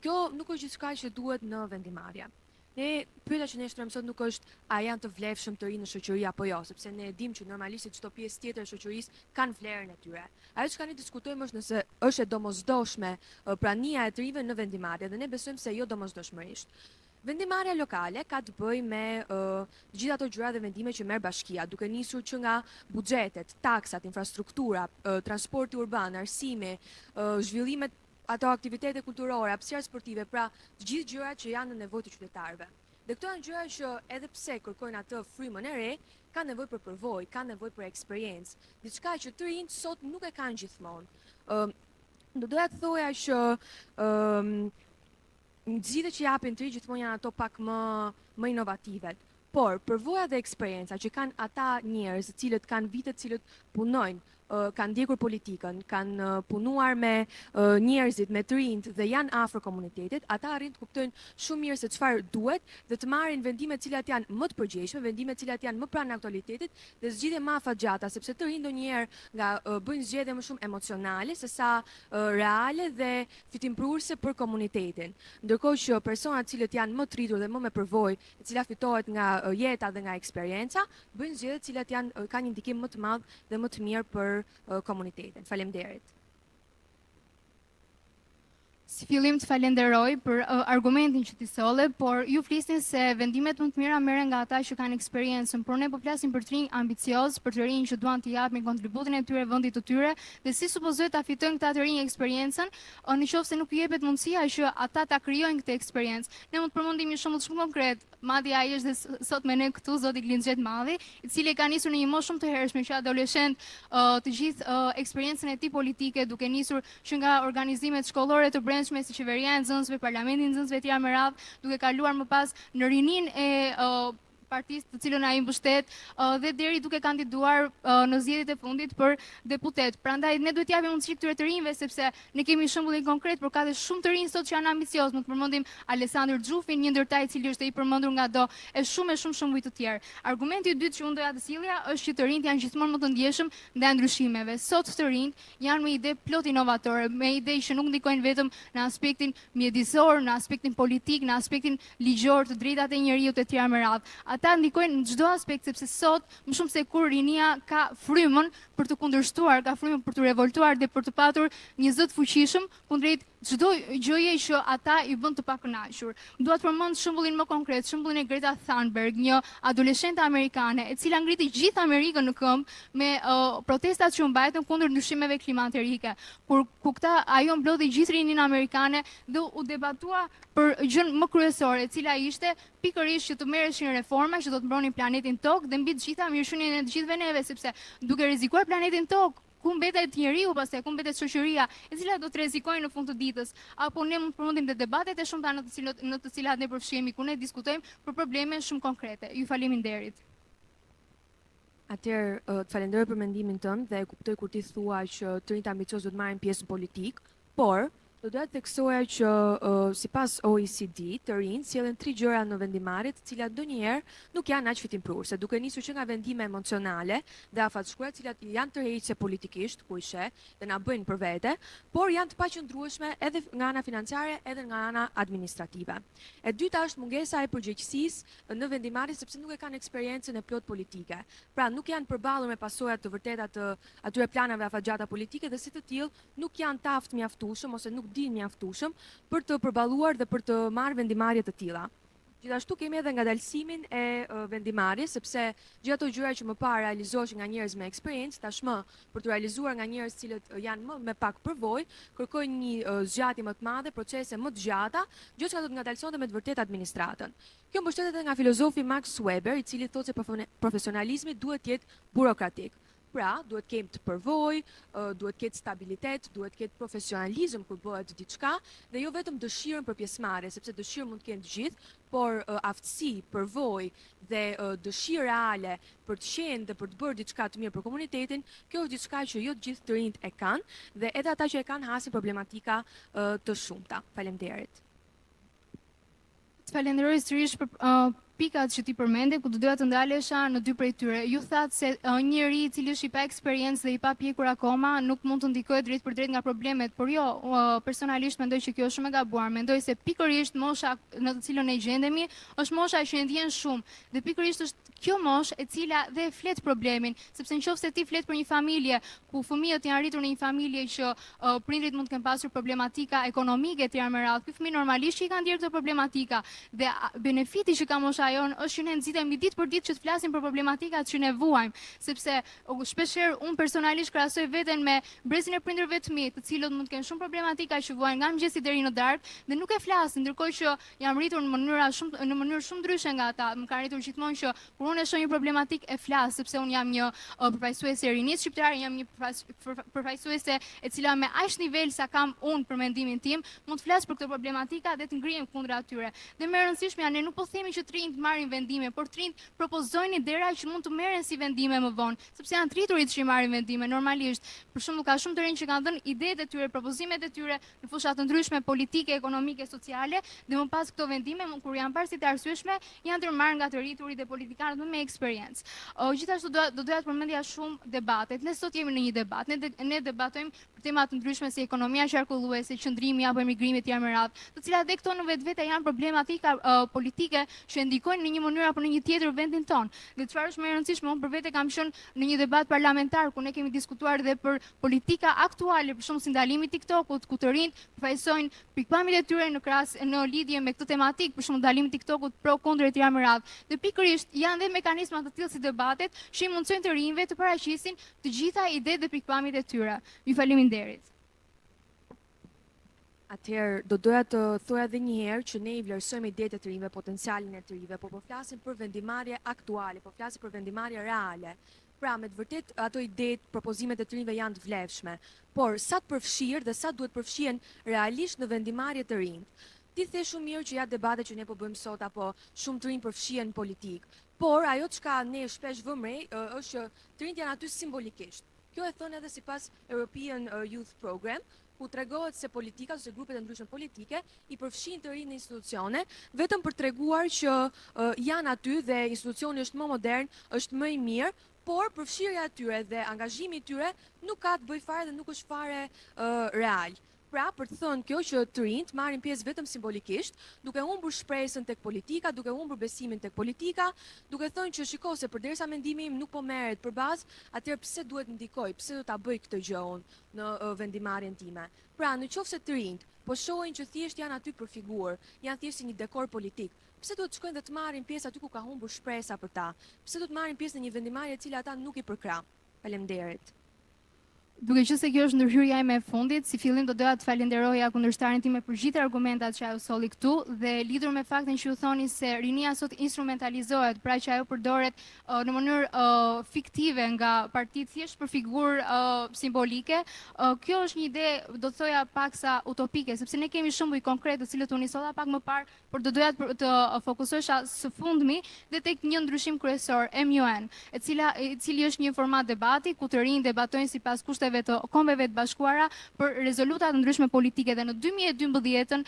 kjo nuk është gjithçka që duhet në vendimarrje. Ne pyetja që ne shtrojmë sot nuk është a janë të vlefshëm të rinj në shoqëri apo jo, sepse ne e dimë që normalisht çdo pjesë tjetër e shoqërisë kanë vlerën e tyre. Ajo që ne diskutojmë është nëse është e domosdoshme prania e të rinjve në vendimarrje, dhe ne besojmë se jo domosdoshmërisht. Vendimarrja lokale ka të bëjë me gjithë ato gjëra dhe vendime që merr bashkia, duke nisur që nga buxhetet, taksat, infrastruktura, transporti urban, arsimi, zhvillimet, ato aktivitete kulturore, hapësira sportive, pra të gjithë gjërat që janë në nevojë të qytetarëve. Dhe këto janë gjëra që edhe pse kërkojnë atë frymën e re, kanë nevojë për përvojë, kanë nevojë për eksperiencë, diçka që të rinjt sot nuk e kanë gjithmonë. Do doja të thoja që nxitjet që japin të rinj gjithmonë janë ato pak më inovative. Por përvoja dhe eksperjenca që kanë ata njerëz, të cilët kanë vite të cilët punojnë, kanë ndjekur politikën, kanë punuar me njerëzit, me të rinjt dhe janë afër komunitetit, ata arrin të kuptojnë shumë mirë se çfarë duhet dhe të marrin vendime të cilat janë më të përgjegjshme, vendime të cilat janë më pranë aktualitetit dhe zgjidhje më afatgjata, sepse të rinjt ndonjëherë bëjnë zgjedhje më shumë emocionale sesa reale dhe fitimprurëse për komunitetin. Ndërkohë që personat të cilët janë më të rritur dhe më me përvojë, e cila fitohet nga jeta dhe nga eksperienca, bëjnë zgjedhje të cilat kanë një ndikim më të madh dhe më të mirë për komunitetin. Faleminderit. Si fillim të falenderoj për argumentin që ti solle, por ju flisni se vendimet më të mira merren nga ata që kanë eksperiencën, por ne po flasim për të rinj ambicioz, për të rinj që duan të japin kontributin e tyre vendit të tyre, dhe si supozohet ta fitojnë këta të rinj eksperiencën, nëse nuk i jepet mundësia që ata ta krijojnë këtë eksperiencë. Ne mund të përmendim një shembull shumë konkret. madje ai është dhe sot me ne këtu zoti Glindxhet Madhi, i cili ka nisur në një moshë shumë të hershme që adoleshent të gjithë eksperiencën e tij politike, duke nisur që nga organizimet shkollore të brendshme si qeveria e nxënësve, parlamenti i nxënësve etj me radhë, duke kaluar më pas në rinin e partisë të cilën ai mbështet dhe deri duke kandiduar në zgjedhjet e fundit për deputet. Prandaj ne duhet japim mundësi këtyre të rinjve sepse ne kemi shembullin konkret, por ka dhe shumë të rinj sot që janë ambicioz. Mund të përmendim Alessandër Xhufin, një ndërtar i cili është i përmendur nga do e shumë shumë të tjerë. Argumenti i dytë që unë doja të sillja është që të rinjt janë gjithmonë më të ndjeshëm ndaj ndryshimeve. Sot të rinjt janë me ide plot inovatore, me ide që nuk ndikojnë vetëm në aspektin mjedisor, në aspektin politik, në aspektin ligjor të drejtat e njerëzit etj me radhë. Ata ndikojnë në çdo aspekt sepse sot më shumë se kur rinia ka frymën për të kundërshtuar, ka frymën për të revoltuar dhe për të patur një zë të fuqishëm kundrejt çdo gjëje që ata i bën të pakënaqur. Dua të përmend shembullin më konkret, shembullin e Greta Thunberg, një adoleshente amerikane e cila ngriti gjithë Amerikën në këmbë me protestat që u mbajtën kundër ndryshimeve klimaterike. Ku ajo mblodhi gjithë rinin amerikane dhe u debatua për gjën më kryesore, e cila ishte pikërisht që të merreshin reforma që do të mbronin planetin Tokë dhe mbi të gjitha mirëqenien e të gjithëve neve, sepse duke rrezikuar planetin Tokë, ku mbetet njeriu, pastaj ku mbetet shoqëria, e cila do të rrezikojnë në fund të ditës, apo ne mund të përmendim dhe debatet e shumta në të cilat ne përfshihemi, ku ne diskutojmë për probleme shumë konkrete. Ju faleminderit. Atëherë, të falenderoj për mendimin tënd dhe e kuptoj kur ti thua që të rinjt ambiciozë do të marrin pjesë në politik, por do doja të theksoja që sipas OECD, të rinjt sjellin 3 gjëra në vendimarrje, të cilat ndonjëherë nuk janë aq fitimprurse, duke nisur që nga vendime emocionale dhe afatshkruara, të cilat janë tërheqëse politikisht, ku i sheh, dhe na bëjnë për vete, por janë të paqëndrueshme edhe nga ana financiare, edhe nga ana administrative. E dyta është mungesa e përgjegjësisë në vendimarrje, sepse nuk e kanë eksperiencën e plot politike. Pra nuk janë përballur me pasojat të vërteta të atyre planave afatgjata politike dhe si të tillë nuk janë të aftë mjaftueshëm ose nuk din mjaftueshëm për të përballuar dhe për të marrë vendimarrje të tilla. Gjithashtu kemi edhe ngadalësimin e vendimarrjes, sepse gjithë ato gjëra që më parë realizoheshin nga njerëz me eksperiencë, tashmë për të realizuar nga njerëz cilët janë më me pak përvojë, kërkojnë një zgjatje më të madhe, procese më të gjata, gjë që do të ngadalësonte me të vërtetë administratën. Kjo mbështetet edhe nga filozofi Max Weber, i cili thotë se profesionalizmi duhet të jetë burokratik. Pra, duhet kemë të përvojë, duhet ketë stabilitet, duhet ketë profesionalizëm kur bëhet diçka dhe jo vetëm dëshirën për pjesëmarrje, sepse dëshirë mund të kenë të gjithë, por aftësi, përvojë dhe dëshirë reale për të qenë dhe për të bërë diçka të mirë për komunitetin, kjo është diçka që jo të gjithë të rinjt e kanë dhe edhe ata që e kanë hasin problematika të shumta. Faleminderit. Të falenderoj sërish për pikat që ti përmende, ku do doja të ndalesha në 2 prej tyre. Ju thatë se njëri i cili është i pa eksperiencë dhe i pa pjekur akoma nuk mund të ndikojë drejt për drejt nga problemet, por jo, personalisht mendoj që kjo është shumë e gabuar. Mendoj se pikërisht mosha në të cilën ne gjendemi është mosha që e ndjen shumë dhe pikërisht është kjo moshë e cila dhe flet problemin, sepse nëse ti flet për një familje ku fëmijët janë arritur në një familje që prindrit mund të kenë pasur problematika ekonomike etj me radhë, ky fëmijë normalisht i kanë ndjerë këto problematika dhe benefiti që ka mosha jon është që ne nxitemi ditë për ditë që të flasim për problematikat që ne vuajmë, sepse shpeshherë unë personalisht krahasoj veten me brezin e prindërve të mi, të cilët mund të kenë shumë problematika që vuajnë nga mëngjesi deri në darkë dhe nuk e flasin, ndërkohë që jam rritur në mënyrë shumë ndryshe nga ata. Më ka rritur gjithmonë që kur unë e shoh një problematik e flas, sepse unë jam një përfaqësuese e rinisë shqiptare, jam një përfaqësuese e cila me aq nivel sa kam unë për mendimin tim, mund të flas për këto problematika dhe të ngrihem kundër atyre. Dhe më e rëndësishmja, ne nuk po themi që të rinjt marrin vendime, por të rinjt propozojnë idera që mund të merren si vendime më vonë, sepse janë të rriturit që marrin vendime normalisht. Për shembull, ka shumë të rinj që kanë dhënë idetë e tyre, propozimet e tyre në fusha të ndryshme politike, ekonomike, sociale, dhe më pas këto vendime, kur janë parë si të arsyeshme, janë ndërmarrë nga të rriturit dhe politikanët më me eksperiencë. Gjithashtu do doja të përmendja shumë debatet. Ne sot jemi në një debat. Ne debatojmë për tema të ndryshme si ekonomia qarkulluese, qëndrimi apo emigrimi etj me radhë, të cilat dhe këto në vetvete janë problematika politike që ndikojnë në një mënyrë apo në një tjetër vendin ton. Dhe çfarë është më e rëndësishme, unë për vete kam qenë në një debat parlamentar ku ne kemi diskutuar dhe për politika aktuale, për shembull si ndalimi i TikTokut, ku të rinjt përfaqësojnë pikpamjet e tyre në lidhje me këtë tematik, për shembull ndalimi i TikTokut pro kundër etj me radhë. Dhe pikërisht janë dhe mekanizma të tillë si debatet që i mundsojnë të rinjve të paraqisin të gjitha idetë dhe pikpamjet e tyre. Ju faleminderit. Atëherë, do doja të thoja edhe një herë që ne i vlerësojmë idetë e të rinjve, potencialin e të rinjve, po flasim për vendimarrje aktuale, po flasim për vendimarrje reale. Pra, me të vërtet, ato idetë, propozimet e të rinjve janë të vlefshme, por sa të përfshirë dhe sa duhet përfshihen realisht në vendimarrje të rinjt. Ti the shumë mirë që ja debate që ne po bëjmë sot apo shumë të rinj përfshihen politik, por ajo çka ne shpesh vëmë re është që të rinjt janë aty simbolikisht. Kjo e thënë edhe sipas European Youth Program, ku tregohet se politika ose grupet e ndryshme politike i përfshin të rinë në institucione, vetëm për treguar që janë aty dhe institucioni është më modern, është më i mirë, por përfshirja e tyre dhe angazhimi i tyre nuk ka të bëjë fare dhe nuk është fare real. Pra, për të thënë kjo që të rinjt marrin pjesë vetëm simbolikisht, duke humbur shpresën tek politika, duke humbur besimin tek politika, duke thënë që shiko se përderisa mendimi im nuk po merret përbazë, atëherë pse duhet ndikoj, pse do ta bëj këtë gjë unë në vendimarrjen time. Pra, nëse të rinjt po shohin që thjesht janë aty për figurë, janë thjesht një dekor politik, pse duhet të shkojnë dhe të marrin pjesë aty ku ka humbur shpresa për ta? Pse duhet marrin pjesë në një vendimarrje e cila ata nuk i përkrah? Faleminderit. Duke që se kjo është ndërhyrja ime e fundit, si fillim do doja të falenderoja kundërshtarin time për gjithë argumentat që ajo solli këtu dhe lidhur me faktin që ju thoni se rinia sot instrumentalizohet, pra që ajo përdoret në mënyrë fiktive nga partitë thjesht për figurë simbolike, kjo është një ide, do të thoja paksa utopike, sepse ne kemi shembuj konkret të cilët u nisova pak më parë, por do doja të fokusohesha së fundmi dhe tek një ndryshim kryesor, MUN, i cili është një format debati ku të rinj debatojnë sipas kushteve të Kombeve të Bashkuara për rezoluta të ndryshme politike dhe në 2012-ën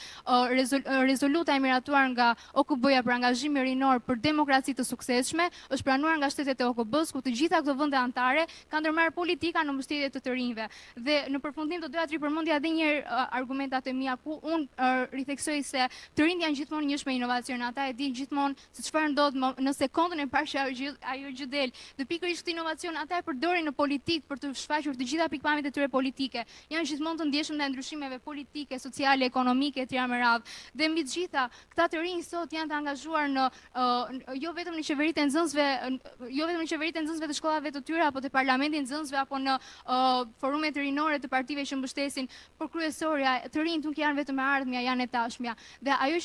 rezoluta e miratuar nga OKB-ja për angazhim rinor për demokraci të suksesshme është pranuar nga shtetet e OKB-s ku të gjitha këto vende anëtare kanë ndërmarrë politika në mbështetje të të rinjve. Dhe në përfundim do doja të ripërmendja edhe një herë argumentat e mia ku unë ritheksoj se të rinjt janë gjithmonë njësh me inovacion, ata e dinë gjithmonë se çfarë ndodh në sekondën e parë që ajo gjë del. Dhe pikërisht këtë inovacion ata e përdorin në politikë për të shfaqur të gjitha pikpamjet e tyre politike. Janë gjithmonë të ndjeshëm ndaj ndryshimeve politike, sociale, ekonomike etj. Me radhë. Dhe mbi të gjitha, këta të rinj sot janë të angazhuar në jo vetëm në qeveritë e nxënësve, të shkollave të tyre apo të parlamentit nxënësve apo në forumet rinore të partive që mbështesin, por kryesorja të rinjt nuk janë vetëm e ardhmja, janë e tashmja. Dhe ajo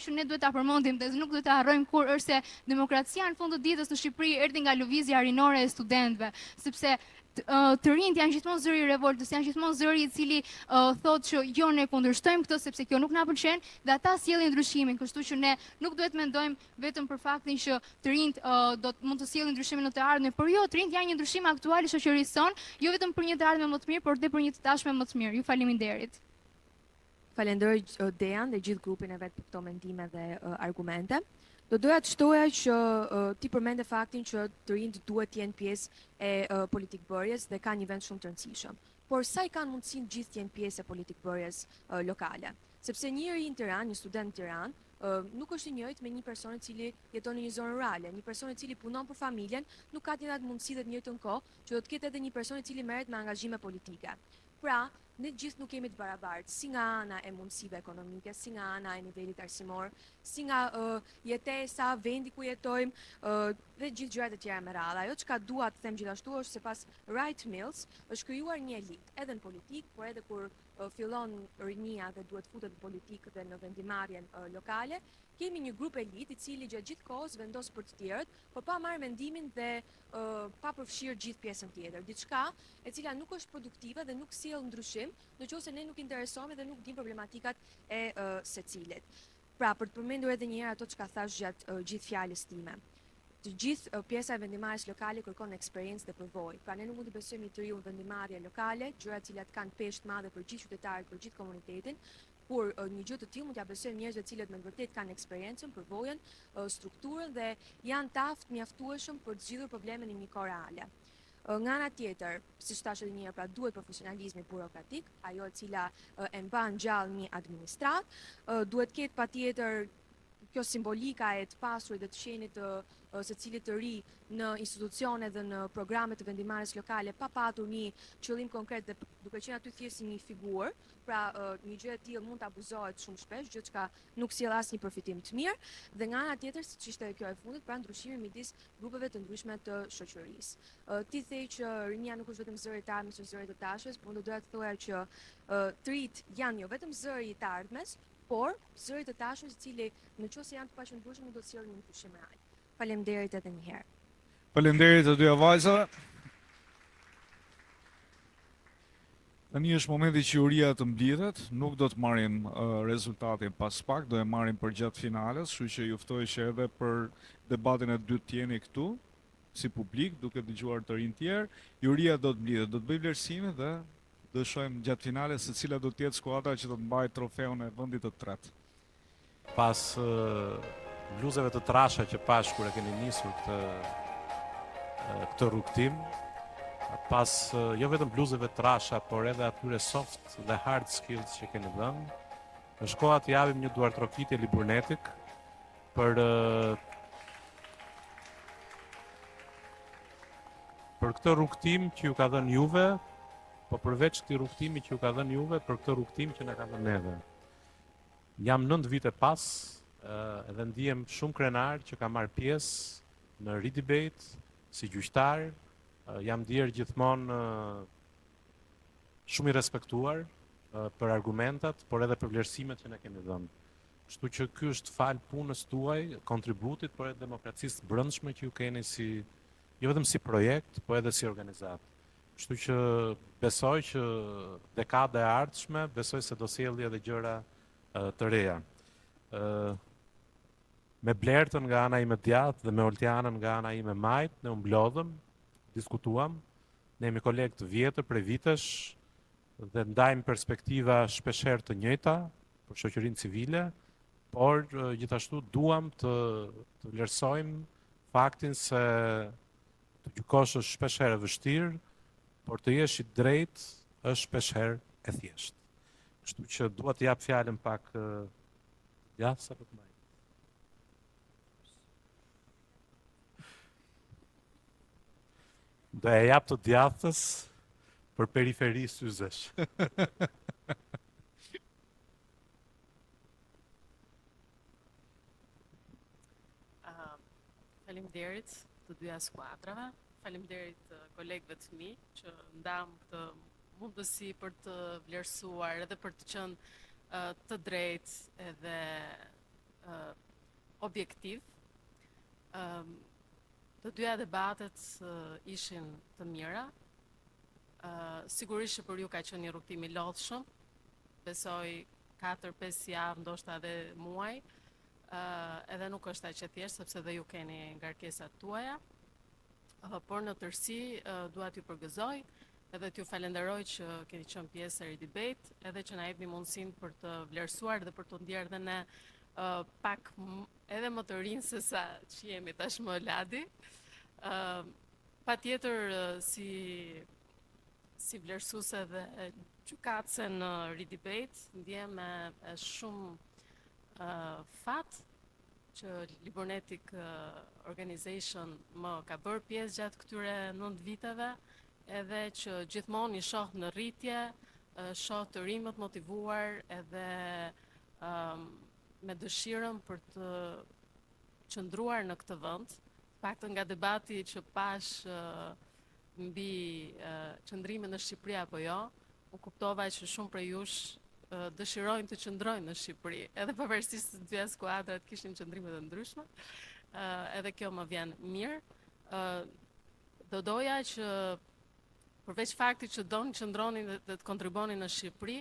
që ne duhet ta përmendim dhe nuk duhet ta harrojmë kur është se demokracia në fund të ditës në Shqipëri erdhi nga lëvizja rinore e studentëve, sepse të rinjt janë gjithmonë zëri i revoltës, janë gjithmonë zëri i cili thotë që jo ne kundërshtojmë këtë sepse kjo nuk na pëlqen dhe ata sjellin ndryshimin, kështu që ne nuk duhet mendojmë vetëm për faktin që të rinjt mund të sjellin ndryshimin në të ardhmen, por jo, të rinjt janë një ndryshim aktual i shoqërisë sonë, jo vetëm për një të ardhme më të mirë, por edhe për një të tashme më të mirë. Ju faleminderit. Falenderoj Dejan dhe gjithë grupin e vet për këto mendime dhe argumente. Do doja të shtoja që ti përmende faktin që të rinjt duhet të jenë pjesë e politikbërjes dhe ka një vend shumë të rëndësishëm. Por sa i kanë mundësinë gjithë të jenë pjesë e politikbërjes lokale? Sepse njëri në Tiranë, një student në Tiranë, nuk është i njëjtë me një person i cili jeton në një zonë rurale, një person i cili punon për familjen, nuk ka të njëjtat mundësi dhe të njëjtën kohë që do të ketë edhe një person i cili merret me angazhime politike. Pra, ne gjithë nuk jemi të barabartë, si nga ana e mundësive ekonomike, si nga ana e nivelit arsimor, si nga jetesa, vendi ku jetojmë dhe gjithë gjërat e tjera me radhë. Ajo çka dua të them gjithashtu është se pas Wright Mills është krijuar një elitë, edhe në politikë, por edhe kur fillon rinia dhe duhet futet në politikë dhe në vendimarrjen lokale, kemi një grup elit i cili gjatë gjithë kohës vendos për të tjerët, por pa marrë mendimin dhe pa përfshirë gjithë pjesën tjetër. Diçka e cila nuk është produktive dhe nuk sjell ndryshim, nëse ne nuk interesohemi dhe nuk dim problematikat e secilit. Pra, për të përmendur edhe një herë ato çka thash gjatë gjithë fjalës time. Të gjithë pjesa e vendimarrjes lokale kërkon eksperiencë dhe përvojë. Pra ne nuk mund të besojmë të riu në vendimarrje lokale, gjëra të cilat kanë peshë të madhe për gjithë qytetarët, për gjithë komunitetin, kur një gjë të tillë mund t'ia besojmë njerëzve të cilët me vërtet kanë eksperiencën, përvojën, strukturën dhe janë të mjaftueshëm për të zgjidhur problemin në një kohë reale. Nga ana tjetër, siç thash edhe një herë, pra duhet profesionalizmi burokratik, ajo e cila e mban gjallë një administratë, duhet ketë patjetër kjo simbolika e të pasurit dhe të shenjit të secilit të ri në institucione dhe në programe të vendimarrjes lokale pa patur një qëllim konkret dhe duke qenë aty thjesht si një figurë, pra një gjë e tillë mund të abuzohet shumë shpesh, gjë që nuk sjell asnjë përfitim të mirë, dhe nga ana tjetër, siç ishte kjo e fundit, pra ndryshimi midis grupeve të ndryshme të shoqërisë. Ti the që rinia nuk është vetëm zëri i të ardhmes, është zëri i të tashmes, por do doja të thoja që të rit janë jo vetëm zëri i të ardhmes, por zëri të tashmes, i cili nëse janë të paqëndrueshëm nuk do të sjellin një ndryshim real. Faleminderit edhe një herë. Faleminderit të dyja vajzave. Tani është momenti që juria të mblidhet, nuk do të marrim rezultatin pas pak, do e marrim për gjatë finales, kështu që ju ftoj që edhe për debatin e dytë të jeni këtu, si publik, duke dëgjuar të rinj tjerë, juria do të mblidhet, do të bëj vlerësime dhe do shohim gjatë finales se cila do të jetë skuadra që do të mbajë trofeun e vendit të tretë. Pas bluzave të trasha që pash kur e keni nisur këtë rrugtim, pas jo vetëm bluzave të trasha, por edhe atyre soft dhe hard skills që keni dhënë, është koha të japim një duartrokitje Liburnetik për këtë rrugtim që ju ka dhënë Juve, po përveç këtij rrugtimi që ju ka dhënë Juve, për këtë rrugtim që na ka dhënë neve. Jam 9 vite pas, edhe ndihem shumë krenar që kam marrë pjesë në ridebate si gjyqtar, jam ndier gjithmonë shumë i respektuar për argumentat, por edhe për vlerësimet që na keni dhënë. Kështu që ky është fal punës tuaj, kontributit, por edhe demokracisë brendshme që ju keni si jo vetëm si projekt, po edhe si organizatë. Kështu që besoj që dekada e ardhshme, besoj se do sjelli edhe gjëra të reja. Me Blertën nga ana ime djathtë dhe me Oltianën nga ana ime majt, ne u mblodhëm, diskutuam, ne jemi kolegë të vjetër prej vitesh dhe ndajmë perspektiva shpeshherë të njëjta për shoqërinë civile, por gjithashtu duam të vlerësojmë faktin se të gjykosh është shpeshherë e vështirë, por të jesh i drejtë është shpeshherë e thjeshtë. Kështu që dua të jap fjalën pak djathtë sa të majt. Do e jap të djathtës për periferi syzesh. Faleminderit të dyja skuadrave, faleminderit kolegëve të mi që ndam këtë mundësi për të vlerësuar edhe për të qenë të drejtë edhe objektiv. Të dyja debatet ishin të mira. Sigurisht që për ju ka qenë një rrugtim i lodhshëm. Besoj 4-5 javë, ndoshta edhe muaj. Edhe nuk është aq e thjeshtë sepse dhe ju keni ngarkesat tuaja. Por në tërësi dua t'ju përgëzoj edhe t'ju falenderoj që keni qenë pjesë e ridebate, edhe që na jepni mundësinë për të vlerësuar dhe për të ndjerë dhe ne pak edhe më të rinë se sa që jemi tashmë Ladi. Patjetër si vlerësuese dhe gjykatëse në ridebate, ndjem me shumë fat që Liburnetik Organization më ka bërë pjesë gjatë këtyre 9 viteve, edhe që gjithmonë i shoh në rritje, shoh të rinj më të motivuar edhe me dëshirën për të qëndruar në këtë vend. Paktën nga debati që pash mbi qëndrimin në Shqipëri apo jo, u kuptova që shumë prej jush dëshirojnë të qëndrojnë në Shqipëri, edhe pavarësisht se dyja skuadrat kishin qëndrime të ndryshme, edhe kjo më vjen mirë. Do doja që përveç faktit që doni qëndroni dhe të kontriboni në Shqipëri,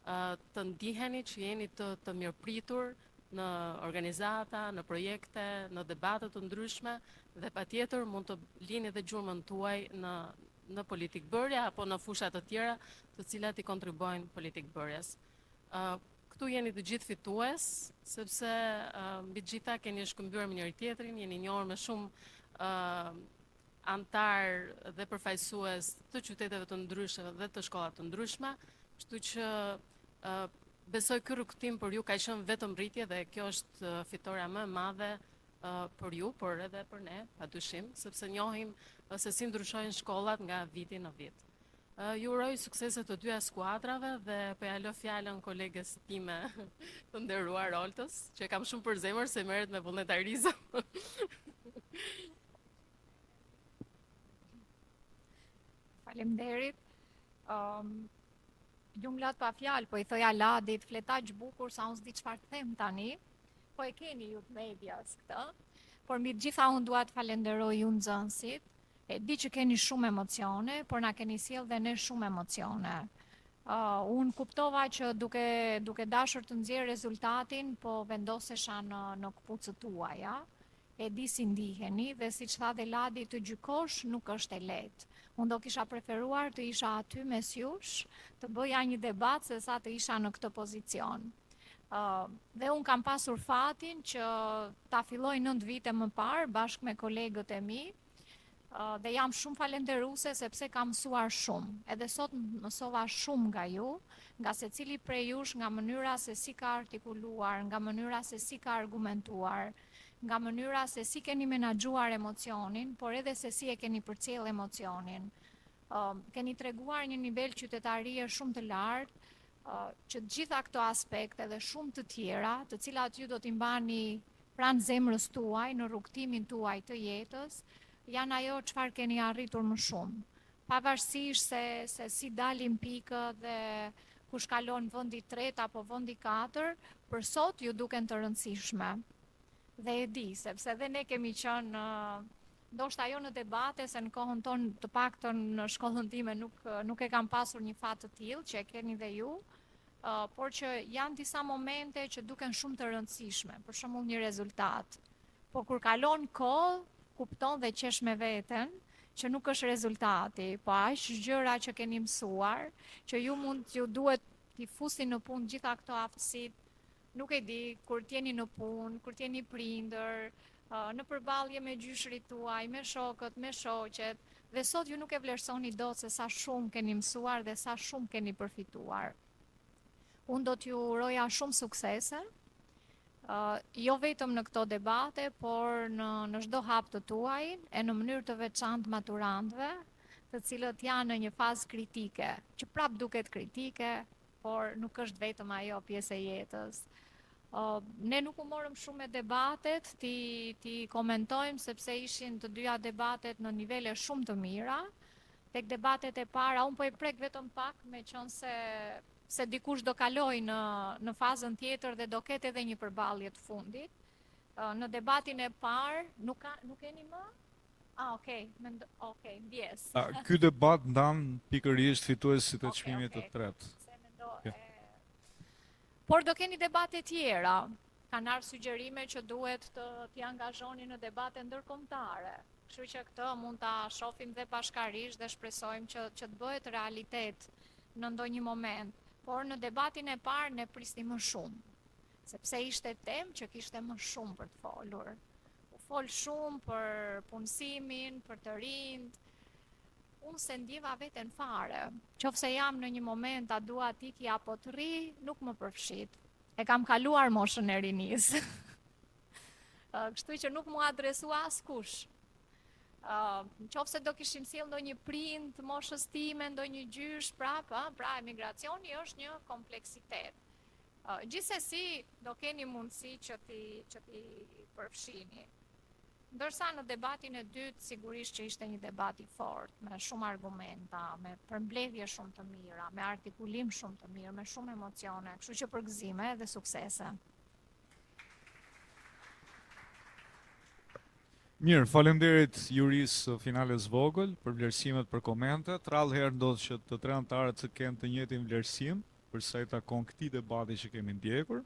të ndiheni që jeni të mirëpritur në organizata, në projekte, në debate të ndryshme dhe patjetër mund të lini dhe gjurmën tuaj në politikbërje apo në fushat të tjera të cilat i kontribojnë politikbërjes. Këtu jeni të gjithë fitues, sepse mbi gjitha keni shkëmbyer me njëri tjetrin, jeni njohur me shumë antar dhe përfaqësues të qyteteve të ndryshme dhe të shkollave të ndryshme, kështu që Besoj ky rrugtim për ju ka qenë vetëm rritje dhe kjo është fitoria më e madhe për ju, por edhe për ne, padyshim, sepse njohim se si ndryshojnë shkollat nga viti në vit. Ju uroj suksese të dyja skuadrave dhe po ja lë fjalën kolegës time të nderuar Oltës, që kam shumë për zemër se merret me vullnetarizëm. Faleminderit. Ju m'lat pa fjalë, po i thoja Ladit, fleta që bukur sa unë s'di çfarë them tani, po e keni ju të medias këtë, por mbi të gjitha unë dua të falenderoj ju nxënësit, e di që keni shumë emocione, por na keni sjell dhe ne shumë emocione. Unë kuptova që duke dashur të nxjerr rezultatin, po vendosesha në këpucët tuaja, e di si ndiheni dhe siç tha dhe Ladi, të gjykosh nuk është e lehtë. Unë do kisha preferuar të isha aty mes jush, të bëja një debat se sa të isha në këtë pozicion. Dhe unë kam pasur fatin që ta filloj 9 vite më parë bashkë me kolegët e mi, dhe jam shumë falenderuese sepse kam mësuar shumë. Edhe sot mësova shumë nga ju, nga secili prej jush, nga mënyra se si ka artikuluar, nga mënyra se si ka argumentuar, nga mënyra se si keni menaxhuar emocionin, por edhe se si e keni përcjell emocionin. Keni treguar një nivel qytetarie shumë të lartë, që të gjitha këto aspekte dhe shumë të tjera, të cilat ju do t'i mbani pranë zemrës tuaj, në rrugtimin tuaj të jetës, janë ajo çfarë keni arritur më shumë. Pavarësisht se si dalin pikët dhe kush kalon vendi 3 apo vendi 4, për sot ju duken të rëndësishme. Dhe e di, sepse dhe ne kemi qenë, ndoshta jo në debate, se në kohën tonë të paktën në shkollën time nuk e kam pasur një fat të tillë, që e keni dhe ju, por që janë disa momente që duken shumë të rëndësishme, për shembull një rezultat. Po kur kalon kohë, kupton dhe qesh me veten që nuk është rezultati, po aq gjëra që keni mësuar, që ju duhet t'i fusni në punë gjitha këto aftësitë. Nuk e di, kur t'jeni në punë, kur t'jeni prindër, në përballje me gjyshrit tuaj, me shokët, me shoqet, dhe sot ju nuk e vlerësoni dot se sa shumë keni mësuar dhe sa shumë keni përfituar. Unë do t'ju uroja shumë suksese, jo vetëm në këto debate, por në çdo hap të tuaj, e në mënyrë të veçantë maturantëve, të cilët janë në një fazë kritike, që prap duket kritike, por nuk është vetëm ajo pjesë e jetës. Ne nuk u morëm shumë me debatet, ti komentojmë sepse ishin të dyja debatet në nivele shumë të mira. Tek debatet e para, unë po e prek vetëm pak, me qenë se dikush do kaloj në fazën tjetër dhe do ketë edhe një përballje të fundit. Në debatin e parë, nuk keni më? Okej, ndjes. Ky debat ndan pikërisht fituesit e çmimit të tretë. Por do keni debate tjera. Kanë ardhur sugjerime që duhet të angazhoni në debate ndërkombëtare. Kështu që këtë mund ta shohim dhe bashkarisht dhe shpresojmë që të bëhet realitet në ndonjë moment. Por në debatin e parë ne prisnim më shumë, sepse ishte temë që kishte më shumë për të folur. U fol shumë për punësimin, për të rinjt. Unë se ndjeva veten fare. Qofse jam në një moment a dua t'iki apo të rri, nuk më përfshit. E kam kaluar moshën e rinisë. Kështu që nuk mu adresua askush. Qofse do kishim sjell ndonjë prind të moshës time, ndonjë gjysh, pra emigracioni është një kompleksitet. Gjithsesi do keni mundësi që ti përfshini. Ndërsa në debatin e dytë sigurisht që ishte një debat i fortë, me shumë argumenta, me përmbledhje shumë të mira, me artikulim shumë të mirë, me shumë emocione, kështu që përgëzime dhe suksese. Mirë, faleminderit jurisë Finales Vogël për vlerësimet për komentet. Rrallëherë ndodh që të tre anëtarët të kenë të njëjtin vlerësim për sa i takon këtij debati që kemi ndjekur.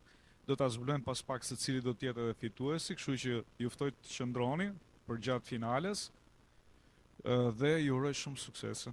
Do ta zbulojmë pas pak se cili do të jetë edhe fituesi, kështu që ju ftoj të qëndroni për gjatë finales dhe ju uroj shumë suksese.